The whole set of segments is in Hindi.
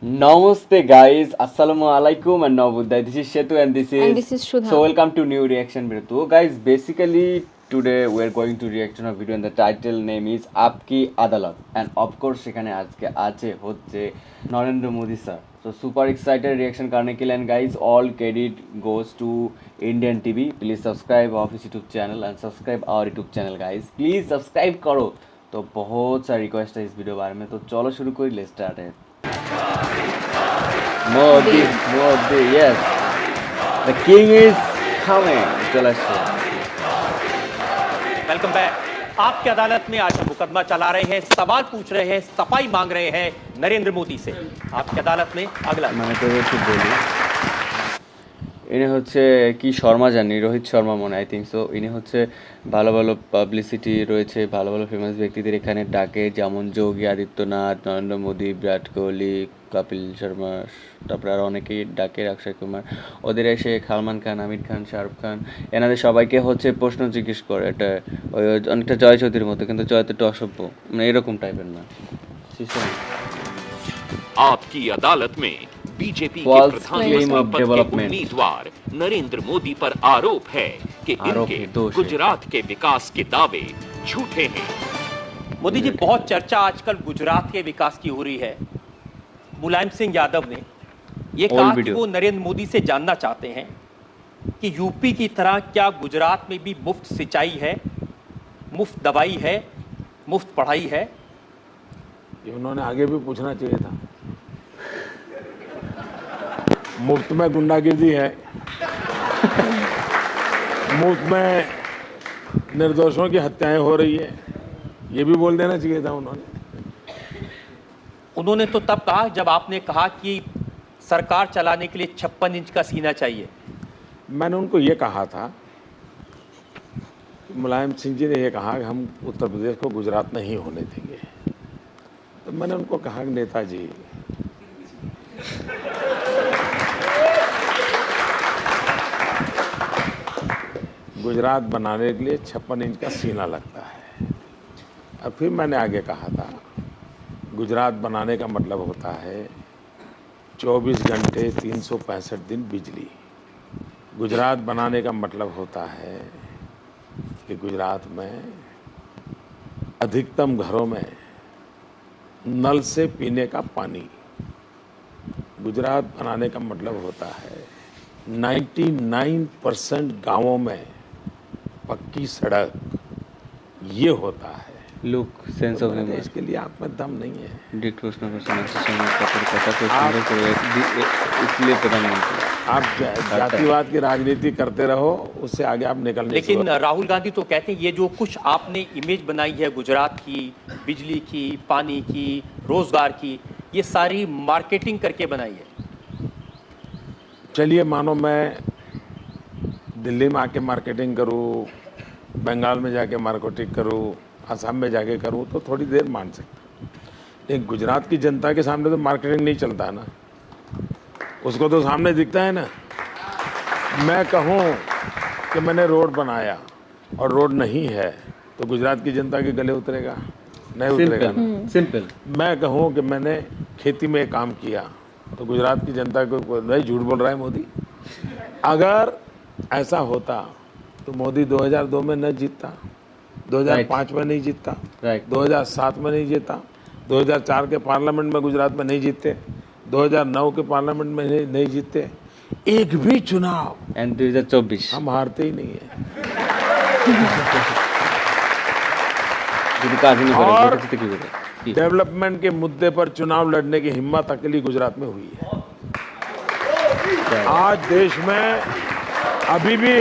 Namaste guys, Assalamu alaikum and Navudai. This is Shetu and this And is this is Shudha. so welcome to new reaction video. So guys, basically today we are going to react on a video and the title name is Aapki Adalat and of course সেখানে আজকে আছে হচ্ছে Narendra Modi sir. So super excited reaction करने के लिए and guys all credit goes to Indian TV. Please subscribe our YouTube channel and subscribe our YouTube channel guys. Please subscribe करो. तो बहुत सारा रिक्वेस्ट है इस वीडियो बारे में तो चलो शुरू करी लेट्स स्टार्ट है. Modi, yes. The king is coming. चलो शुरू. Welcome back. आपकी अदालत में आज हम मुकदमा चला रहे हैं, सवाल पूछ रहे हैं, सफाई मांग रहे हैं नरेंद्र मोदी से. आपकी अदालत में अगला মানে তো ঠিক বলি ইনি হচ্ছে কি শর্মা জানি রোহিত শর্মা মনে আই থিঙ্ক সো ইনি হচ্ছে ভালো ভালো পাবলিসিটি রয়েছে ভালো ভালো ফেমাস ব্যক্তিদের এখানে ডাকে যেমন যোগী আদিত্যনাথ নরেন্দ্র মোদি বিরাট কোহলি কপিল শর্মা তারপরে আর অনেকেই ডাকে অক্ষয় কুমার ওদের এসে সালমান খান আমির খান শাহরুখ খান এনাদের সবাইকে হচ্ছে প্রশ্ন জিজ্ঞেস করে এটা ওই অনেকটা জয় চৌধুরীর মতো কিন্তু জয় তো একটু অসভ্য মানে এরকম টাইপের না সিস্টেম आपकी अदालत में बीजेपी के False प्रधानमंत्री claim of पद के development. उम्मीदवार नरेंद्र मोदी पर आरोप है कि आरोप इनके है, दोष है। गुजरात के विकास के दावे झूठे हैं। मोदी जी, बहुत चर्चा आजकल गुजरात के विकास की हो रही है. मुलायम सिंह यादव ने ये All कहा कि video. वो नरेंद्र मोदी से जानना चाहते हैं कि यूपी की तरह क्या गुजरात में भी मुफ्त सिंचाई है, मुफ्त दवाई है, मुफ्त पढ़ाई है. ये उन्होंने आगे भी पूछना चाहिए था. मुफ्त में गुंडागिर्दी है, मुफ्त में निर्दोषों की हत्याएं हो रही है, ये भी बोल देना चाहिए था उन्होंने. उन्होंने तो तब कहा जब आपने कहा कि सरकार चलाने के लिए 56 इंच का सीना चाहिए. मैंने उनको ये कहा था, मुलायम सिंह जी ने ये कहा कि हम उत्तर प्रदेश को गुजरात नहीं होने देंगे. तो मैंने उनको कहा कि नेताजी गुजरात बनाने के लिए 56 इंच का सीना लगता है. और फिर मैंने आगे कहा था गुजरात बनाने का मतलब होता है 24 घंटे 365 दिन बिजली. गुजरात बनाने का मतलब होता है कि गुजरात में अधिकतम घरों में नल से पीने का पानी. गुजरात बनाने का मतलब होता है 99% गांवों में पक्की सड़क. ये होता है. लुक सेंस ऑफ मैंने ह्यूमर इसके लिए आप में दम नहीं है. डिट प्रश्न का समस्या कथा क्वेश्चन करो इसलिए प्रधानमंत्री आप जातिवाद की राजनीति करते रहो, उससे आगे आप निकल नहीं लेकिन सकते. राहुल गांधी तो कहते हैं ये जो कुछ आपने इमेज बनाई है गुजरात की, बिजली की, पानी की, रोजगार की, ये सारी मार्केटिंग करके बनाई है. चलिए मानो मैं दिल्ली में आके मार्केटिंग करूं, बंगाल में जाके मार्केटिंग करूं, असम में जाके करूं तो थोड़ी देर मान सकता. लेकिन गुजरात की जनता के सामने तो मार्केटिंग नहीं चलता है ना. उसको तो सामने दिखता है ना. मैं कहूं कि मैंने रोड बनाया और रोड नहीं है तो गुजरात की जनता के गले उतरेगा? नहीं उतरेगा ना. सिंपल मैं कहूं कि मैंने खेती में काम किया तो गुजरात की जनता को नहीं, झूठ बोल रहा है मोदी. अगर ऐसा होता तो मोदी 2002 में न जीतता, 2005 में नहीं जीतता, Right. 2007 में नहीं जीता, 2004 के पार्लियामेंट में गुजरात में नहीं जीते, 2009 के पार्लियामेंट में नहीं जीते. एक भी चुनाव एंड 2024 हम हारते ही नहीं है. যদি কাজ नहीं करे और वोट जीते की करे डेवलपमेंट के मुद्दे पर चुनाव लड़ने की हिम्मत अकेली गुजरात में हुई है. आज देश में अभी भी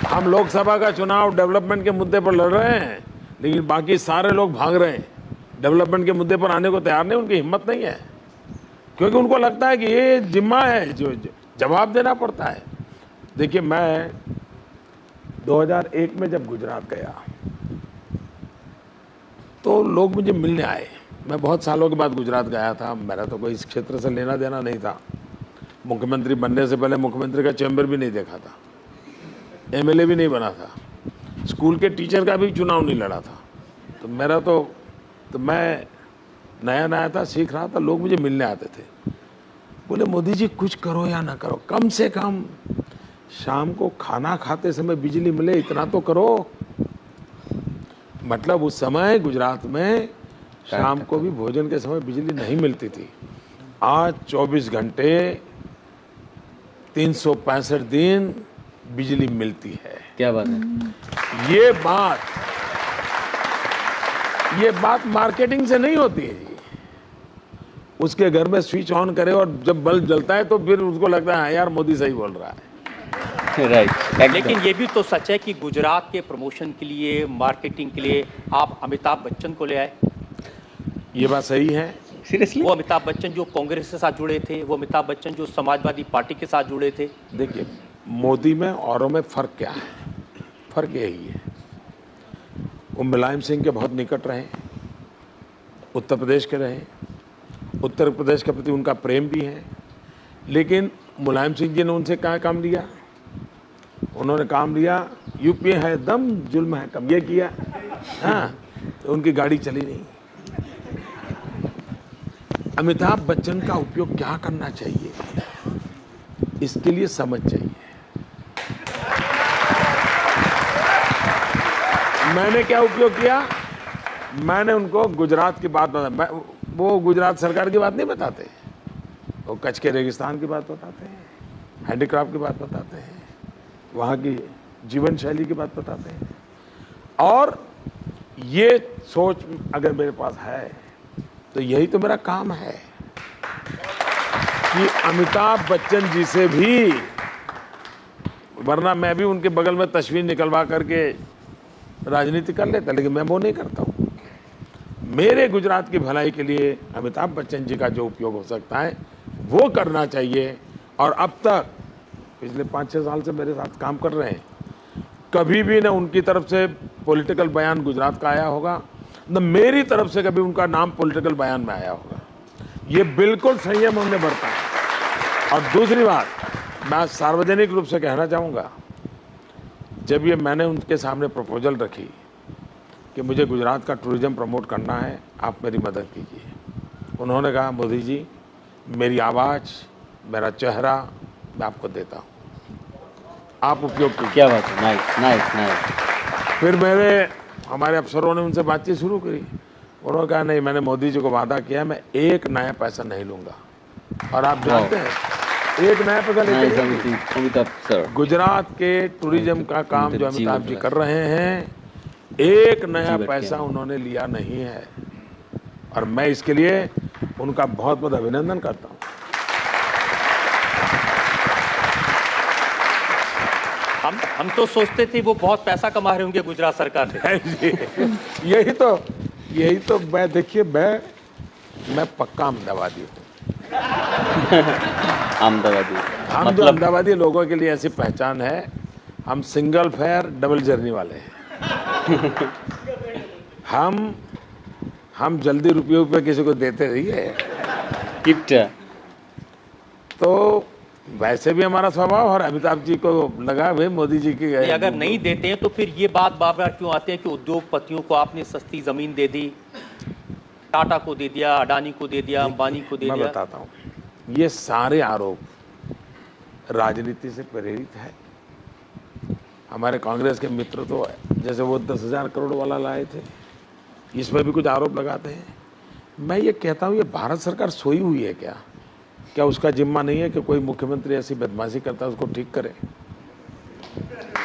हम लोकसभा का चुनाव डेवलपमेंट के मुद्दे पर लड़ रहे हैं, लेकिन बाकी सारे लोग भाग रहे हैं. डेवलपमेंट के मुद्दे पर आने को तैयार नहीं, उनकी हिम्मत नहीं है, क्योंकि उनको लगता है कि ये जिम्मा है जो जवाब देना पड़ता है. देखिए मैं 2001 में जब गुजरात गया तो लोग मुझे मिलने आए. मैं बहुत सालों के बाद गुजरात गया था. मेरा तो कोई इस क्षेत्र से लेना देना नहीं था. मुख्यमंत्री बनने से पहले मुख्यमंत्री का चैम्बर भी नहीं देखा था, एमएलए भी नहीं बना था, स्कूल के टीचर का भी चुनाव नहीं लड़ा था. तो मेरा तो मैं नया नया था, सीख रहा था, लोग मुझे मिलने आते थे, बोले मोदी जी कुछ करो या ना करो, कम से कम शाम को खाना खाते समय बिजली मिले, इतना तो करो। मतलब उस समय गुजरात में शाम को भी भोजन के समय बिजली नहीं मिलती थी। आज 24 घंटे 365 दिन बिजली मिलती है। क्या बात है। ये बात मार्केटिंग से नहीं होती है जी। उसके घर में स्विच ऑन करे और जब बल्ब जलता है तो फिर उसको लगता है हाँ यार मोदी सही बोल रहा है। राइट। लेकिन ये भी तो सच है कि गुजरात के प्रमोशन के लिए, मार्केटिंग के लिए आप अमिताभ बच्चन को ले आए। ये बात सही है। सीरियसली? वो अमिताभ बच्चन जो कांग्रेस के साथ जुड़े थे, वो अमिताभ बच्चन जो समाजवादी पार्टी के साथ जुड़े थे। देखिए, मोदी में औरों में फर्क क्या है? फर्क यही है, वो मुलायम सिंह के बहुत निकट रहे, उत्तर प्रदेश के रहे, उत्तर प्रदेश के प्रति उनका प्रेम भी है। लेकिन मुलायम सिंह जी ने उनसे क्या काम लिया? उन्होंने काम लिया यूपी है दम, जुल्म है कम, ये किया। हाँ, तो उनकी गाड़ी चली नहीं। अमिताभ बच्चन का उपयोग क्या करना चाहिए, इसके लिए समझ चाहिए। मैंने क्या उपयोग किया? मैंने उनको गुजरात की बात बता, वो गुजरात सरकार की बात नहीं बताते, वो कच्छ के रेगिस्तान की बात बताते हैं, हैंडीक्राफ्ट की बात बताते हैं, वहाँ की जीवन शैली की बात बताते हैं। और ये सोच अगर मेरे पास है तो यही तो मेरा काम है कि अमिताभ बच्चन जी से भी, वरना मैं भी उनके बगल में तस्वीर निकलवा करके राजनीति कर लेता, लेकिन मैं वो नहीं करता हूँ। मेरे गुजरात की भलाई के लिए अमिताभ बच्चन जी का जो उपयोग हो सकता है वो करना चाहिए। और अब तक पिछले 5-6 साल से मेरे साथ काम कर रहे हैं, कभी भी न उनकी तरफ से पॉलिटिकल बयान गुजरात का आया होगा, न मेरी तरफ से कभी उनका नाम पॉलिटिकल बयान में आया होगा। ये बिल्कुल संयम हमने बरता है। और दूसरी बात, मैं सार्वजनिक रूप से कहना चाहूँगा, जब ये मैंने उनके सामने प्रपोजल रखी कि मुझे गुजरात का टूरिज्म प्रमोट करना है, आप मेरी मदद कीजिए, उन्होंने कहा मोदी जी मेरी आवाज़, मेरा चेहरा मैं आपको देता हूँ, आप उपयोग कीजिए। क्या बात है। Nice nice nice. फिर हमारे अफसरों ने उनसे बातचीत शुरू करी। उन्होंने कहा नहीं, मैंने मोदी जी को वादा किया मैं एक नया पैसा नहीं लूँगा। और आप जानते हैं एक नया पैसा लेते हैं। अमिताभ सर, गुजरात के टूरिज्म का काम जो अमिताभ जी कर रहे हैं, एक नया पैसा उन्होंने लिया नहीं है। और मैं इसके लिए उनका बहुत बहुत अभिनंदन करता हूँ। हम तो सोचते थे वो बहुत पैसा कमा रहे होंगे गुजरात सरकार से। यही तो मैं, देखिए मैं पक्का अहमदाबादी हूँ। अहमदाबादी हम जो अहमदाबादी लोगों के लिए ऐसी पहचान है, हम सिंगल फेयर डबल जर्नी वाले हैं। हम जल्दी रुपये किसी को देते नहीं है। तो वैसे भी हमारा स्वभाव, और अमिताभ जी को लगा भाई मोदी जी की अगर नहीं देते हैं तो फिर ये बात बार बार क्यों आते हैं कि उद्योगपतियों को आपने सस्ती जमीन दे दी, टाटा को दे दिया, अडानी को दे दिया, अंबानी को दे दिया। मैं बताता हूँ, ये सारे आरोप राजनीति से प्रेरित है। हमारे कांग्रेस के मित्र तो जैसे वो 10,000 करोड़ वाला लाए थे, इसमें भी कुछ आरोप लगाते हैं। मैं ये कहता हूँ, ये भारत सरकार सोई हुई है क्या? क्या उसका जिम्मा नहीं है कि कोई मुख्यमंत्री ऐसी बदमाशी करता है उसको ठीक करे?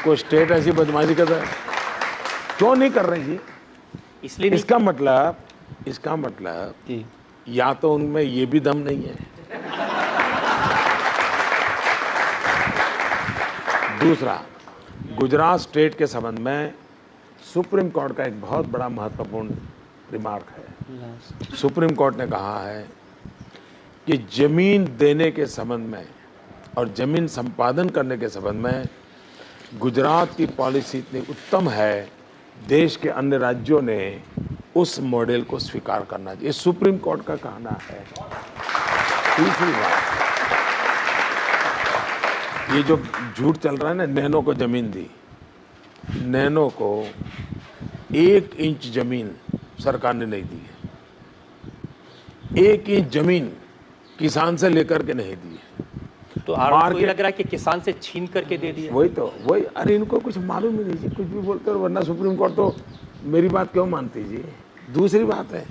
कोई स्टेट ऐसी बदमाशी करता है, क्यों नहीं कर रही जी? इसलिए इसका मतलब या तो उनमें ये भी दम नहीं है। दूसरा, गुजरात स्टेट के संबंध में सुप्रीम कोर्ट का एक बहुत बड़ा महत्वपूर्ण रिमार्क है। सुप्रीम कोर्ट ने कहा है कि जमीन देने के संबंध में और जमीन संपादन करने के संबंध में गुजरात की पॉलिसी इतनी उत्तम है, देश के अन्य राज्यों ने उस मॉडल को स्वीकार करना चाहिए। सुप्रीम कोर्ट का कहना है। तीसरी बात, ये जो झूठ चल रहा है ना, नैनो को जमीन दी, नैनो को 1 इंच जमीन सरकार ने नहीं दी है। एक इंच जमीन किसान से लेकर के नहीं दी है। तो आरोप तो ये मार्केट- लग रहा है कि किसान से छीन करके दे दिया। वही अरे इनको कुछ मालूम ही नहीं जी, कुछ भी बोलते हो, वरना सुप्रीम कोर्ट तो मेरी बात क्यों मानती जी। दूसरी बात है,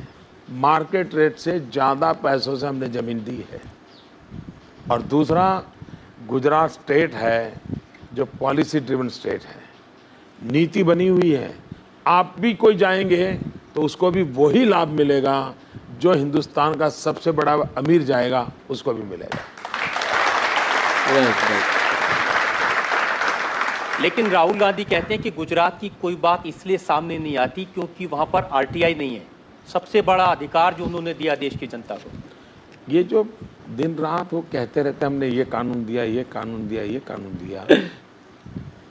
मार्केट रेट से ज़्यादा पैसों से हमने ज़मीन दी है। और दूसरा, गुजरात स्टेट है जो पॉलिसी ड्रिवन स्टेट है, नीति बनी हुई है। आप भी कोई जाएंगे तो उसको भी वही लाभ मिलेगा जो हिंदुस्तान का सबसे बड़ा अमीर जाएगा उसको भी मिलेगा। राइट। लेकिन राहुल गांधी कहते हैं कि गुजरात की कोई बात इसलिए सामने नहीं आती क्योंकि वहां पर आरटीआई नहीं है, सबसे बड़ा अधिकार जो उन्होंने दिया देश की जनता को। ये जो दिन रात वो कहते रहते हैं हमने ये कानून दिया, ये कानून दिया, ये कानून दिया,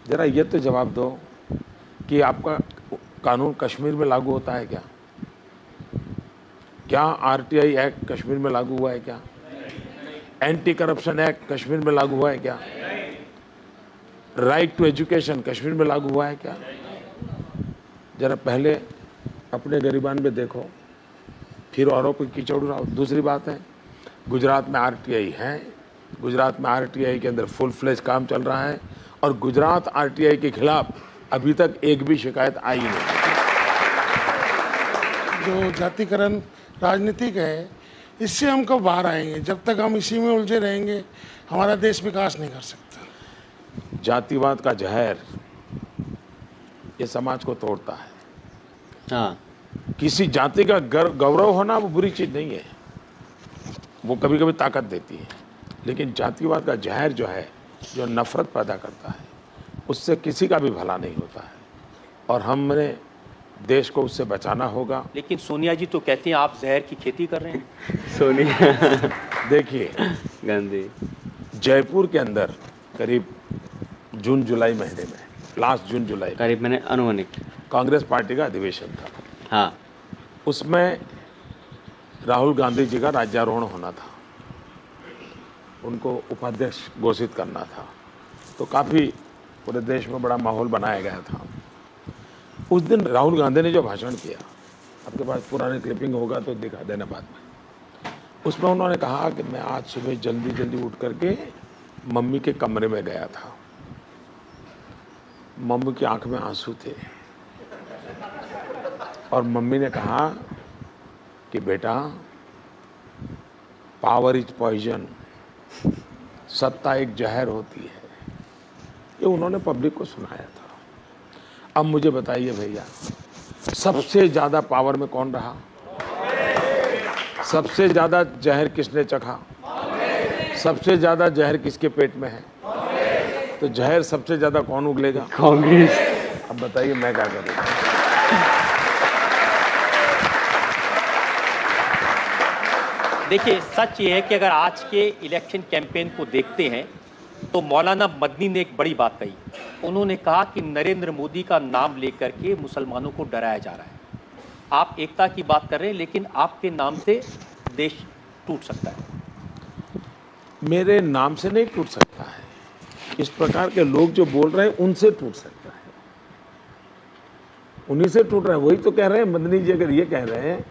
जरा ये तो जवाब दो कि आपका कानून कश्मीर में लागू होता है क्या? क्या आरटीआई एक्ट कश्मीर में लागू हुआ है क्या? एंटी करप्शन एक्ट कश्मीर में लागू हुआ है क्या? राइट टू एजुकेशन कश्मीर में लागू हुआ है क्या? जरा पहले अपने गरिबान में देखो, फिर औरों को कीचड़ उड़ाओ। दूसरी बात है, गुजरात में आरटीआई है, गुजरात में आरटीआई के अंदर फुल फ्लेज काम चल रहा है और गुजरात आरटीआई के खिलाफ अभी तक एक भी शिकायत आई नहीं। जो जातिकरण राजनीतिक है, इससे हम कब बाहर आएंगे? जब तक हम इसी में उलझे रहेंगे हमारा देश विकास नहीं कर सकता। जातिवाद का जहर ये समाज को तोड़ता है। हाँ, किसी जाति का गौरव होना वो बुरी चीज़ नहीं है, वो कभी कभी ताकत देती है, लेकिन जातिवाद का जहर जो है, जो नफरत पैदा करता है, उससे किसी का भी भला नहीं होता है और हमने देश को उससे बचाना होगा। लेकिन सोनिया जी तो कहती हैं आप जहर की खेती कर रहे हैं। सोनिया देखिए, गांधी जयपुर के अंदर करीब जून जुलाई महीने में, लास्ट जून जुलाई में करीब मैंने अनुमानित। कांग्रेस पार्टी का अधिवेशन था। हाँ, उसमें राहुल गांधी जी का राज्यारोहण होना था, उनको उपाध्यक्ष घोषित करना था, तो काफ़ी पूरे देश में बड़ा माहौल बनाया गया था। उस दिन राहुल गांधी ने जो भाषण किया, आपके पास पुरानी क्लिपिंग होगा तो दिखा देना बाद में, उसमें उन्होंने कहा कि मैं आज सुबह जल्दी जल्दी उठ करके मम्मी के कमरे में गया था, मम्मी की आंख में आंसू थे और मम्मी ने कहा कि बेटा, पावर इज पॉइजन, सत्ता एक जहर होती है। ये उन्होंने पब्लिक को सुनाया था। अब मुझे बताइए भैया, सबसे ज़्यादा पावर में कौन रहा? सबसे ज़्यादा जहर किसने चखा? सबसे ज़्यादा जहर किसके पेट में है? तो जहर सबसे ज़्यादा कौन उगलेगा? कांग्रेस। अब बताइए मैं क्या करूँ? देखिए, सच ये है कि अगर आज के इलेक्शन कैंपेन को देखते हैं तो मौलाना मदनी ने एक बड़ी बात कही। उन्होंने कहा कि नरेंद्र मोदी का नाम लेकर के मुसलमानों को डराया जा रहा है। आप एकता की बात कर रहे हैं, लेकिन आपके नाम से देश टूट सकता है। मेरे नाम से नहीं टूट सकता है, इस प्रकार के लोग जो बोल रहे हैं उनसे टूट सकता है, उन्हीं से टूट रहा है। वही तो कह रहे हैं मदनी जी, अगर ये कह रहे हैं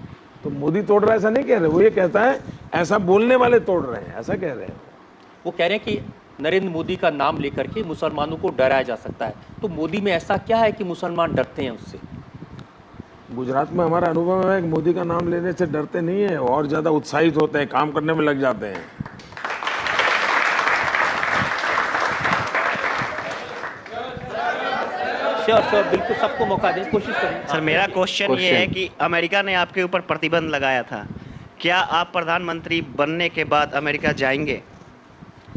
तो मोदी तोड़ रहा है ऐसा नहीं कह रहे, वो ये कहता है ऐसा बोलने वाले तोड़ रहे हैं, ऐसा कह रहे हैं। वो कह रहे हैं कि नरेंद्र मोदी का नाम लेकर के मुसलमानों को डराया जा सकता है। तो मोदी में ऐसा क्या है कि मुसलमान डरते हैं उससे? गुजरात में हमारा अनुभव है कि मोदी का नाम लेने से डरते नहीं है, और ज़्यादा उत्साहित होते हैं, काम करने में लग जाते हैं। श्योर, बिल्कुल, सबको मौका दें, कोशिश करें। सर, मेरा क्वेश्चन ये है कि अमेरिका ने आपके ऊपर प्रतिबंध लगाया था, क्या आप प्रधानमंत्री बनने के बाद अमेरिका जाएंगे?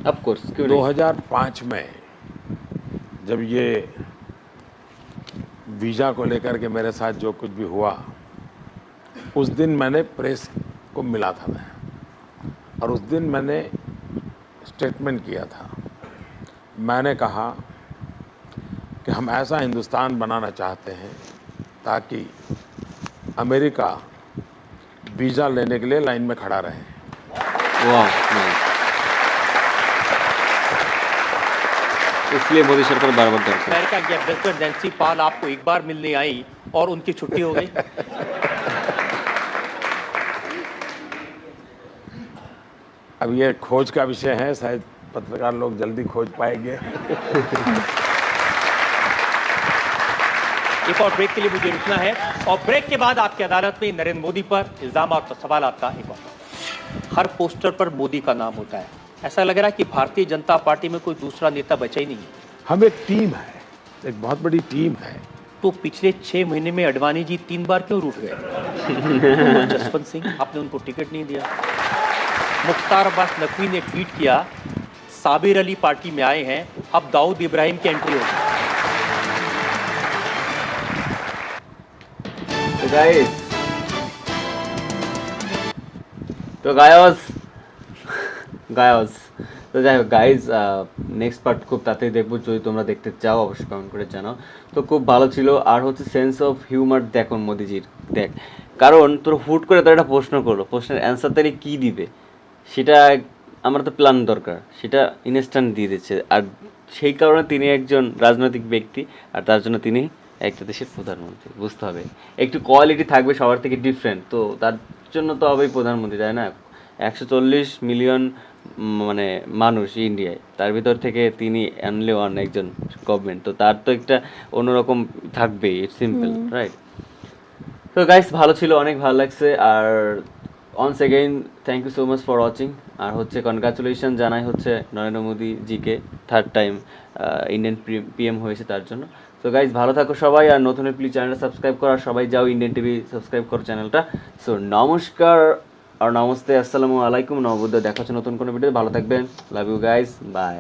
ऑफ कोर्स, क्यों नहीं? 2005 में जब ये वीज़ा को लेकर के मेरे साथ जो कुछ भी हुआ, उस दिन मैंने प्रेस को मिला था मैं, और उस दिन मैंने स्टेटमेंट किया था। मैंने कहा कि हम ऐसा हिंदुस्तान बनाना चाहते हैं ताकि अमेरिका वीज़ा लेने के लिए लाइन में खड़ा रहे। वाह, नाइस। इसलिए मोदी सरकार बार बार डरती है। अमेरिका की एम्बेसडर नैन्सी पाल आपको एक बार मिलने आई और उनकी छुट्टी हो गई। अब ये खोज का विषय है, शायद पत्रकार लोग जल्दी खोज पाएंगे। एक और ब्रेक के लिए मुझे रुकना है और ब्रेक के बाद आपकी अदालत में नरेंद्र मोदी पर इल्जाम और सवाल का एक और। हर पोस्टर पर मोदी का नाम होता है, ऐसा लग रहा है कि भारतीय जनता पार्टी में कोई दूसरा नेता बचा ही नहीं है। हम एक टीम है, एक बहुत बड़ी टीम है। तो पिछले 6 महीने में अडवाणी जी 3 बार क्यों रूठ गए? जसवंत सिंह, आपने उनको टिकट नहीं दिया। मुख्तार अब्बास नकवी ने ट्वीट किया, साबिर अली पार्टी में आए हैं, अब दाऊद इब्राहिम की एंट्री होगी। তো গায়স তো যাই হোক গাইজ, নেক্সট পার্ট খুব তাড়াতাড়ি দেখবো, যদি তোমরা দেখতে চাও অবশ্যই কমেন্ট করে জানাও। তো খুব ভালো ছিল। আর হচ্ছে সেন্স অফ হিউমার দেখো মোদিজির, দেখ, কারণ তোর হুট করে তোর একটা প্রশ্ন করলো, প্রশ্নের অ্যান্সার তাহলে কী দিবে সেটা আমার তো প্ল্যান দরকার, সেটা ইনস্ট্যান্ট দিয়ে দিচ্ছে। আর সেই কারণে তিনি একজন রাজনৈতিক ব্যক্তি, আর তার জন্য তিনি একটা দেশের প্রধানমন্ত্রী। বুঝতে হবে, একটু কোয়ালিটি থাকবে সবার থেকে ডিফারেন্ট, তো তার জন্য তো হবেই প্রধানমন্ত্রী, তাই না? 140 মিলিয়ন মানে মানুষ ইন্ডিয়ায়, তার ভিতর থেকে তিনি অনলি ওয়ান একজন গভর্নমেন্ট, তো তার তো একটা অন্যরকম থাকবেই, ইটস সিম্পল, রাইট? তো গাইস, ভালো ছিল, অনেক ভালো লাগছে। আর once again thank you so much for watching. আর হচ্ছে কনগ্রাচুলেশন জানাই হচ্ছে নরেন্দ্র মোদী জিকে, 3rd টাইম ইন্ডিয়ান পিএম হয়েছে তার জন্য। তো গাইজ, ভালো থাকো সবাই, আর নতুন প্লিজ চ্যানেলটা সাবস্ক্রাইব করো, আর সবাই যাও ইন্ডিয়ান টিভি সাবস্ক্রাইব করো চ্যানেলটা। সো নমস্কার আর নমস্তে, আসসালামু আলাইকুম, নববুদ্ধ। দেখা হচ্ছে নতুন কোনো ভিডিও, ভালো থাকবেন, লাভ ইউ গাইজ, বাই।